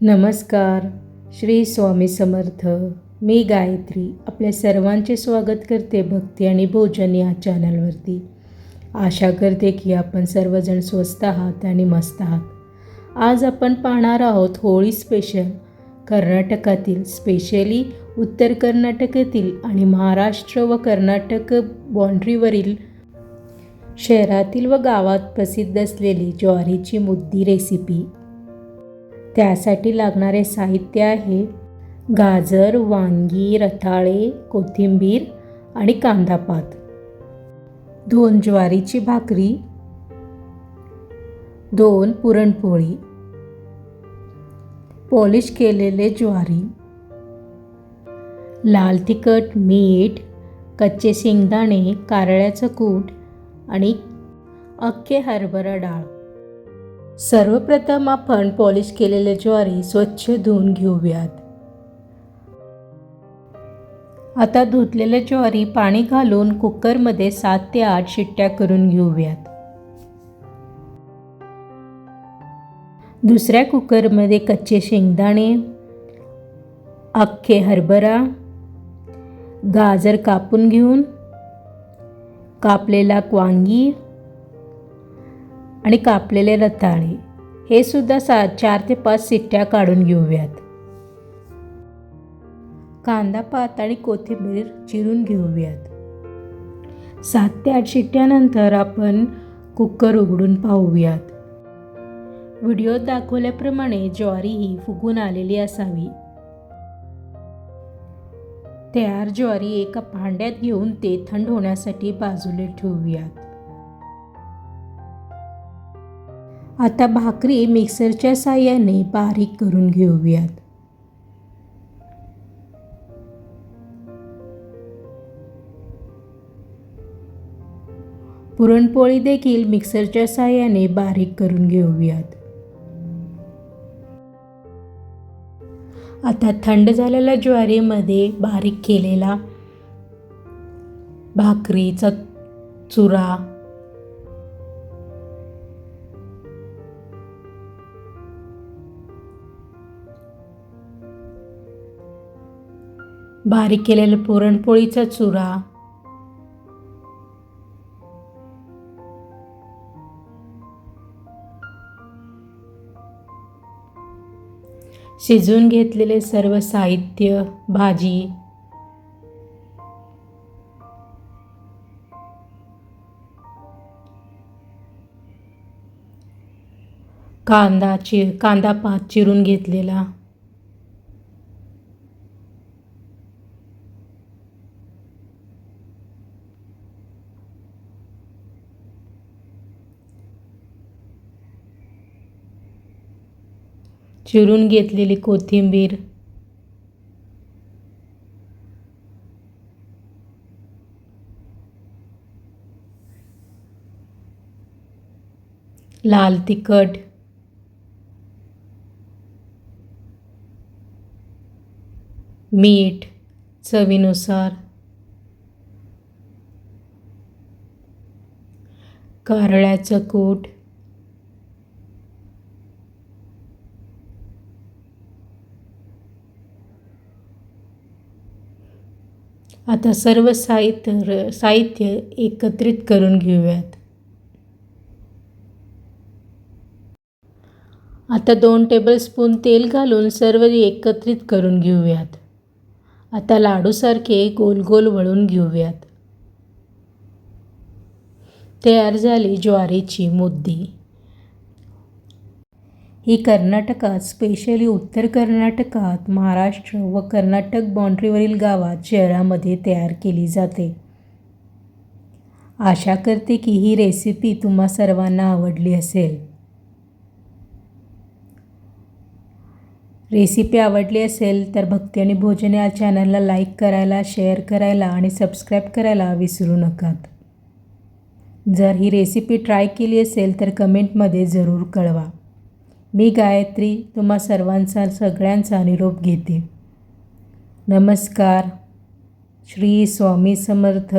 नमस्कार. श्री स्वामी समर्थ. मी गायत्री आपल्या सर्वांचे स्वागत करते भक्ती आणि भोजन या चॅनलवरती. आशा करते की आपण सर्वजण स्वस्त आहात आणि मस्त आहात. आज आपण पाहणार आहोत होळी स्पेशल कर्नाटकातील, स्पेशली उत्तर कर्नाटकातील आणि महाराष्ट्र व कर्नाटक बाँड्रीवरील शहरातील व गावात प्रसिद्ध असलेली ज्वारीची मुद्दी रेसिपी. त्यासाठी लागणारे साहित्य आहे गाजर, वांगी, रताळे, कोथिंबीर आणि कांदापात, 2 ज्वारीची भाकरी, 2 पुरणपोळी, पॉलिश केलेले ज्वारी, लाल तिखट, मीठ, कच्चे शेंगदाणे, कारळ्याचं कूट आणि अख्खे हरभरा डाळ. सर्वप्रथम आपण पॉलिश केलेले ज्वारी स्वच्छ धुवून घेऊयात. आता धुतलेले ज्वारी पाणी घालून कुकरमध्ये 7 ते 8 शिट्ट्या करून घेऊयात. दुसऱ्या कुकरमध्ये कच्चे शेंगदाणे, अख्खे हरभरा, गाजर कापून घेऊन, कापलेला वांगी आणि कापलेले रताळे हे सुद्धा 4 ते 5 शिट्ट्या काढून घेऊयात. कांदा, पात आणि कोथिंबीर चिरून घेऊयात. 7 ते 8 शिट्ट्यानंतर आपण कुकर उघडून पाहूयात. व्हिडिओत दाखवल्याप्रमाणे ज्वारी ही फुगून आलेली असावी. तयार ज्वारी एका भांड्यात घेऊन ते थंड होण्यासाठी बाजूला ठेवूयात. आता भाकरी मिक्सरच्या साहाय्याने बारीक करून घेऊयात. पुरणपोळी देखील मिक्सरच्या साहाय्याने बारीक करून घेऊयात. आता थंड झालेल्या ज्वारीमध्ये बारीक केलेला भाकरीचा चुरा, बारीक केलेला पुरणपोळीचा चुरा, शिजवून घेतलेले सर्व साहित्य, भाजी, कांदा पात चिरून घेतलेला, चिरून घेतलेली कोथिंबीर, लाल तिखट, मीठ चवीनुसार, कारळ्याचं कूट, आता सर्व साहित्य एकत्रित करून घेऊयात. आता 2 टेबलस्पून तेल घालून सर्व एकत्रित करून घेऊयात. आता लाडूसारखे गोल गोल वळून घेऊयात. तयार झाली ज्वारीची मुद्दी. ही कर्नाटकात, स्पेशली उत्तर कर्नाटकात, महाराष्ट्र व कर्नाटक बाँड्रीवरील गावात, शहरामध्ये तयार केली जाते. आशा करते की ही रेसिपी तुम्हा सर्वांना आवडली असेल. रेसिपी आवडली असेल तर भक्ती आणि भोजन या चॅनलला लाईक करायला, शेअर करायला आणि सबस्क्राईब करायला विसरू नकात. जर ही रेसिपी ट्राय केली असेल तर कमेंटमध्ये जरूर कळवा. मी गायत्री तुम्हा सगळ्यांचा निरोप घेते. नमस्कार. श्री स्वामी समर्थ.